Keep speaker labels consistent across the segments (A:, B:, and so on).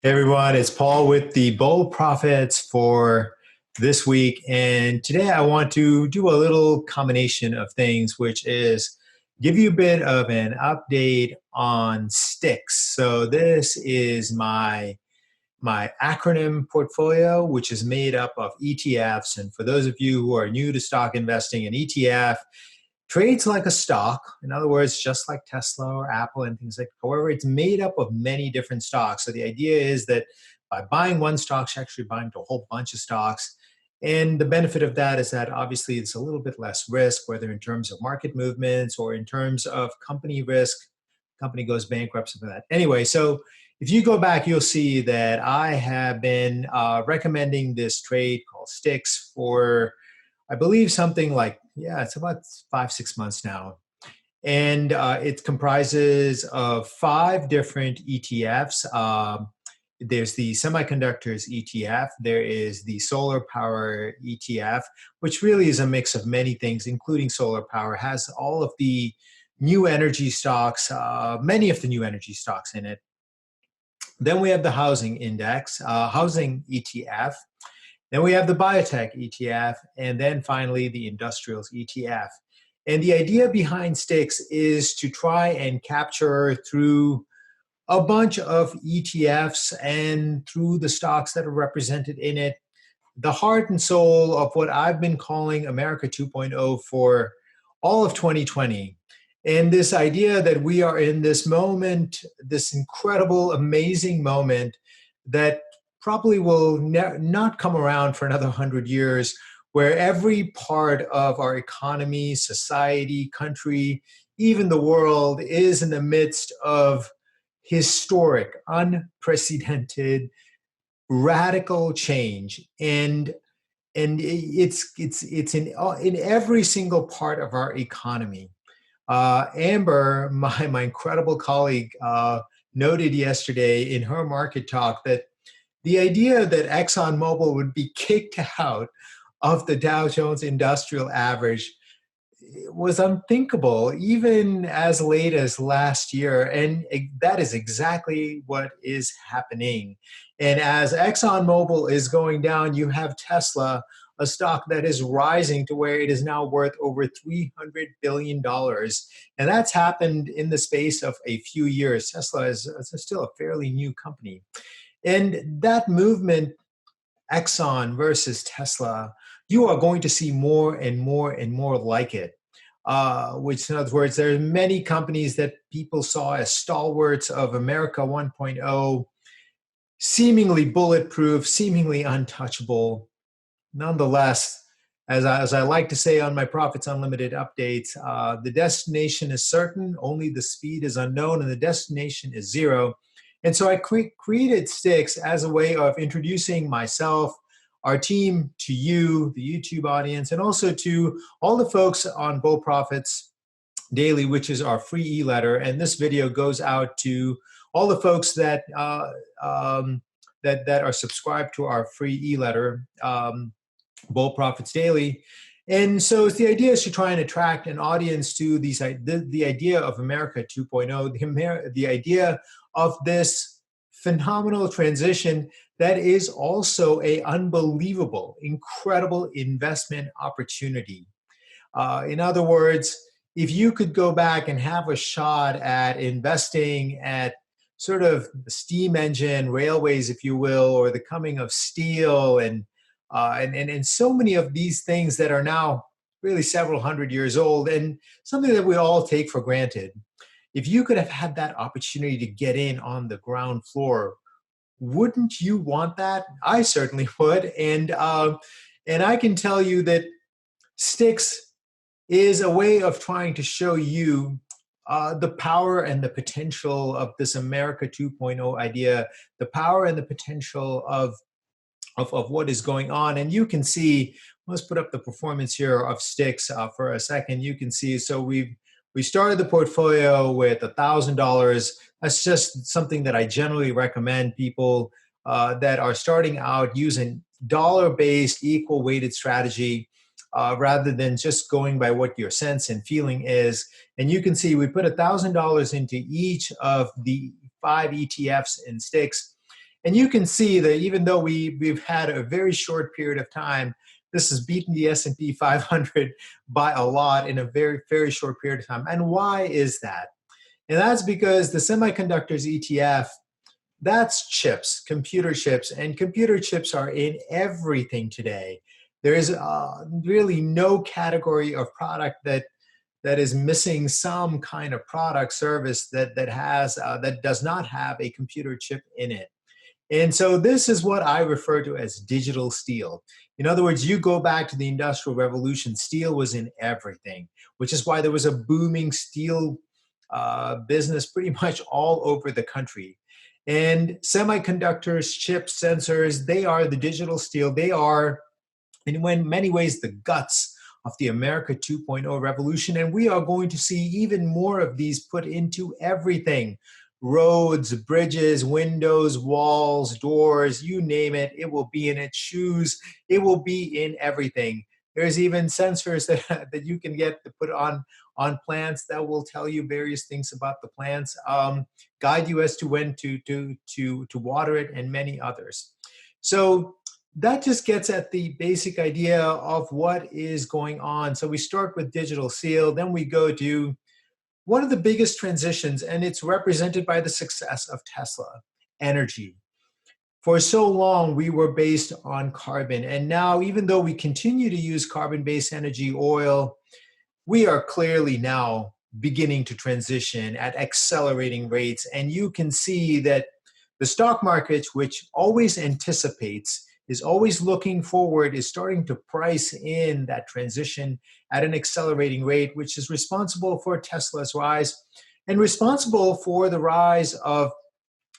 A: Hey everyone, it's Paul with the Bold Profits for this week. And today I want to do a little combination of things, which is give you a bit of an update on STIXX. So this is my acronym portfolio, which is made up of ETFs. And for those of you who are new to stock investing, an ETF trades like a stock. In other words, just like Tesla or Apple and things like that. However, it's made up of many different stocks. So the idea is that by buying one stock, you're actually buying a whole bunch of stocks. And the benefit of that is that obviously it's a little bit less risk, whether in terms of market movements or in terms of company risk. Company goes bankrupt, something like that. Anyway, so if you go back, you'll see that I have been recommending this trade called STIXX for I believe something like, yeah, it's about 5, 6 months now. And it comprises of 5 different ETFs. There's the Semiconductors ETF. There is the Solar Power ETF, which really is a mix of many things, including solar power, has all of the new energy stocks, many of the new energy stocks in it. Then we have the Housing Index, Housing ETF. Then we have the Biotech ETF, and then finally the Industrials ETF. And the idea behind STIXX is to try and capture through a bunch of ETFs and through the stocks that are represented in it, the heart and soul of what I've been calling America 2.0 for all of 2020. And this idea that we are in this moment, this incredible, amazing moment that probably will not come around for another 100 years, where every part of our economy, society, country, even the world is in the midst of historic, unprecedented, radical change. And it's in every single part of our economy. Amber, my incredible colleague, noted yesterday in her market talk that the idea that ExxonMobil would be kicked out of the Dow Jones Industrial Average was unthinkable, even as late as last year. And that is exactly what is happening. And as ExxonMobil is going down, you have Tesla, a stock that is rising to where it is now worth over $300 billion. And that's happened in the space of a few years. Tesla is still a fairly new company. And that movement, Exxon versus Tesla, you are going to see more and more and more like it. Which, in other words, there are many companies that people saw as stalwarts of America 1.0, seemingly bulletproof, seemingly untouchable. Nonetheless, as I like to say on my Profits Unlimited updates, the destination is certain, only the speed is unknown, and the destination is zero. And so I created STIXX as a way of introducing myself, our team, to you, the YouTube audience, and also to all the folks on Bold Profits Daily, which is our free e-letter. And this video goes out to all the folks that that are subscribed to our free e-letter, Bold Profits Daily. And so the idea is to try and attract an audience to the idea of America 2.0, the idea of this phenomenal transition that is also an unbelievable, incredible investment opportunity. In other words, if you could go back and have a shot at investing at sort of the steam engine, railways, if you will, or the coming of steel and so many of these things that are now really several hundred years old and something that we all take for granted. If you could have had that opportunity to get in on the ground floor, wouldn't you want that? I certainly would. And I can tell you that STIXX is a way of trying to show you the power and the potential of this America 2.0 idea, the power and the potential of what is going on. And you can see, let's put up the performance here of STIXX for a second. You can see, so we started the portfolio with $1,000. That's just something that I generally recommend people that are starting out using dollar-based equal weighted strategy rather than just going by what your sense and feeling is. And you can see we put $1,000 into each of the 5 ETFs in STIXX. And you can see that even though we've had a very short period of time, this has beaten the S&P 500 by a lot in a very, very short period of time. And why is that? And that's because the semiconductors ETF, that's chips, computer chips, and computer chips are in everything today. There is really no category of product that is missing some kind of product service that does not have a computer chip in it. And so this is what I refer to as digital steel. In other words, you go back to the Industrial Revolution, steel was in everything, which is why there was a booming steel business pretty much all over the country. And semiconductors, chips, sensors, they are the digital steel. They are, in many ways, the guts of the America 2.0 revolution. And we are going to see even more of these put into everything. Roads, bridges, windows, walls, doors, you name it, it will be in it. Shoes, it will be in everything. There's even sensors that you can get to put on plants that will tell you various things about the plants, guide you as to when to water it, and many others. So that just gets at the basic idea of what is going on. So we start with digital steel, then we go to one of the biggest transitions, and it's represented by the success of Tesla, energy. For so long, we were based on carbon. And now, even though we continue to use carbon-based energy, oil, we are clearly now beginning to transition at accelerating rates. And you can see that the stock market, which always anticipates, is always looking forward, is starting to price in that transition at an accelerating rate, which is responsible for Tesla's rise and responsible for the rise of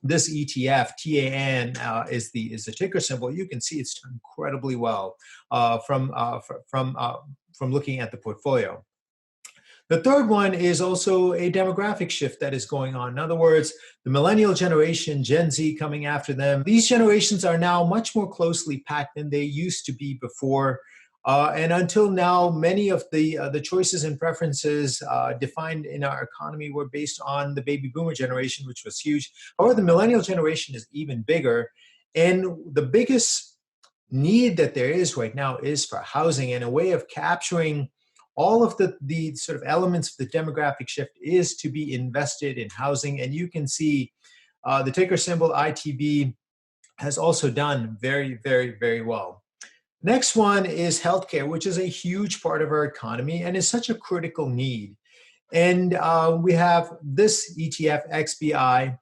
A: this ETF. TAN is the ticker symbol. You can see it's done incredibly well from looking at the portfolio. The third one is also a demographic shift that is going on. In other words, the millennial generation, Gen Z coming after them, these generations are now much more closely packed than they used to be before. And until now, many of the choices and preferences defined in our economy were based on the baby boomer generation, which was huge. However, the millennial generation is even bigger. And the biggest need that there is right now is for housing, and a way of capturing all of the sort of elements of the demographic shift is to be invested in housing. And you can see the ticker symbol ITB has also done very, very, very well. Next one is healthcare, which is a huge part of our economy and is such a critical need. And we have this ETF, XBI,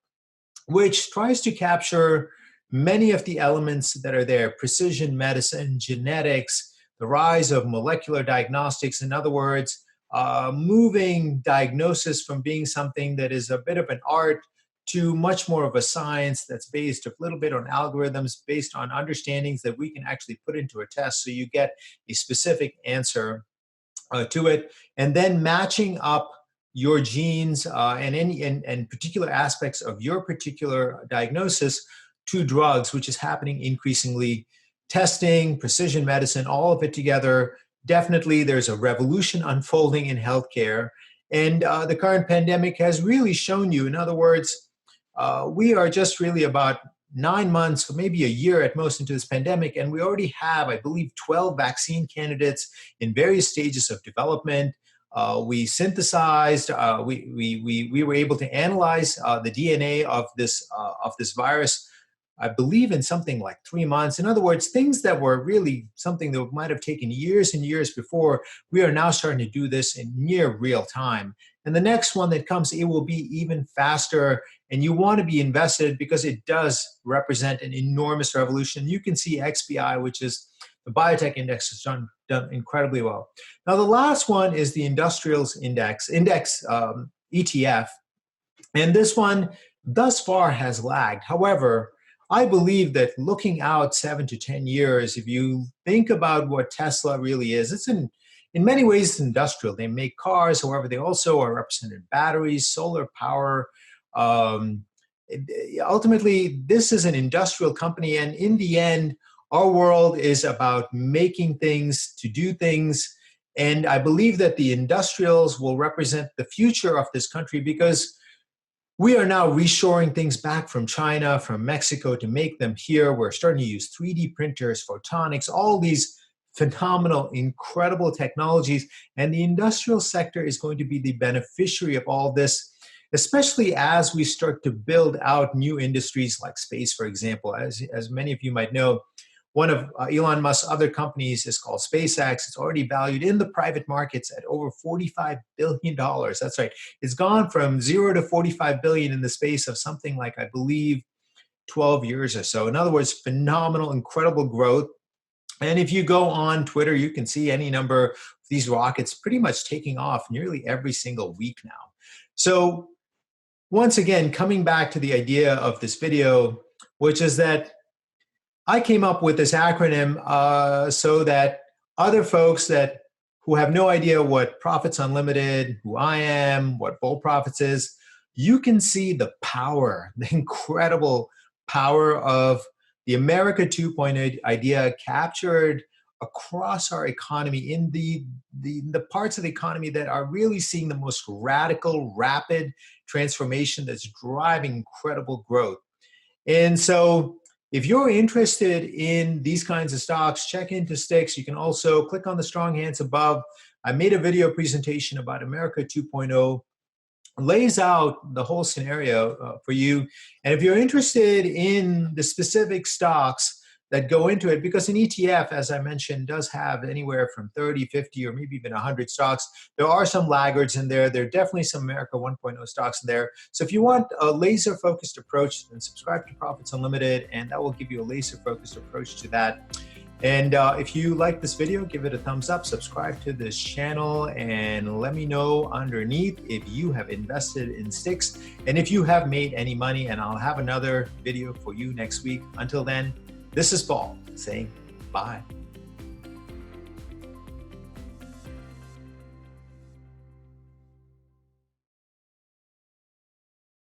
A: which tries to capture many of the elements that are there: precision medicine, genetics, the rise of molecular diagnostics. In other words, moving diagnosis from being something that is a bit of an art to much more of a science that's based a little bit on algorithms, based on understandings that we can actually put into a test so you get a specific answer to it, and then matching up your genes and particular aspects of your particular diagnosis to drugs, which is happening increasingly. Testing, precision medicine, all of it together. Definitely there's a revolution unfolding in healthcare. And the current pandemic has really shown you, in other words, we are just really about 9 months, or maybe a year at most, into this pandemic, and we already have, I believe, 12 vaccine candidates in various stages of development. We synthesized, we were able to analyze the DNA of this virus, I believe, in something like 3 months. In other words, things that were really something that might have taken years and years before, we are now starting to do this in near real time. And the next one that comes, it will be even faster. And you want to be invested because it does represent an enormous revolution. You can see XBI, which is the Biotech index, has done incredibly well. Now, the last one is the Industrials Index ETF. And this one thus far has lagged. However, I believe that looking out 7 to 10 years, if you think about what Tesla really is, it's in many ways it's industrial. They make cars, however, they also are represented in batteries, solar power. Ultimately, this is an industrial company, and in the end, our world is about making things, to do things. And I believe that the industrials will represent the future of this country, because We are now reshoring things back from China, from Mexico to make them here. We're starting to use 3D printers, photonics, all these phenomenal, incredible technologies. And the industrial sector is going to be the beneficiary of all this, especially as we start to build out new industries like space, for example. As many of you might know, one of Elon Musk's other companies is called SpaceX. It's already valued in the private markets at over $45 billion. That's right. It's gone from 0 to 45 billion in the space of something like, I believe, 12 years or so. In other words, phenomenal, incredible growth. And if you go on Twitter, you can see any number of these rockets pretty much taking off nearly every single week now. So once again, coming back to the idea of this video, which is that I came up with this acronym so that other folks who have no idea what Profits Unlimited, who I am, what Bull Profits is, you can see the power, the incredible power of the America 2.0 idea captured across our economy in the parts of the economy that are really seeing the most radical, rapid transformation that's driving incredible growth. And so if you're interested in these kinds of stocks, check into STIXX. You can also click on the strong hands above. I made a video presentation about America 2.0, lays out the whole scenario for you. And if you're interested in the specific stocks that go into it, because an ETF, as I mentioned, does have anywhere from 30, 50, or maybe even 100 stocks. There are some laggards in there. There are definitely some America 1.0 stocks in there. So if you want a laser-focused approach, then subscribe to Profits Unlimited, and that will give you a laser-focused approach to that. And if you like this video, give it a thumbs up, subscribe to this channel, and let me know underneath if you have invested in STIXX and if you have made any money, and I'll have another video for you next week. Until then, this is Paul saying bye.